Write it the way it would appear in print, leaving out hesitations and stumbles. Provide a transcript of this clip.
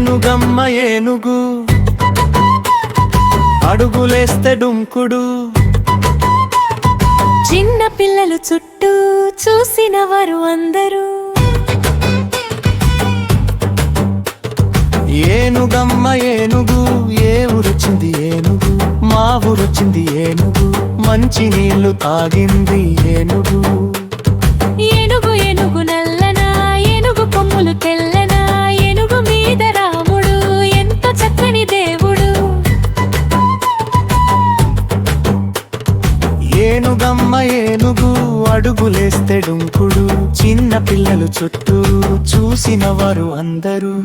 ఏనుగమ్మ ఏనుగు అడుగులేస్తే డుంకుడు. చిన్న పిల్లలు చుట్టూ చూసిన వారు అందరూ. ఏనుగమ్మ ఏనుగు ఏ ఊరొచ్చింది ఏనుగు, మా ఊరొచ్చింది ఏనుగు, మంచి నీళ్లు తాగింది ఏనుగు. ఏనుగు ఏనుగు నల్లనా, ఏనుగు కొమ్ములు తెల్లనా, ఏనుగు మీద రాముడు ఎంత చక్కని దేవుడు. ఏనుగమ్మ ఏనుగు అడుగులేస్తే డుంకుడు. చిన్న పిల్లలు చుట్టూ చూసిన వారు అందరూ.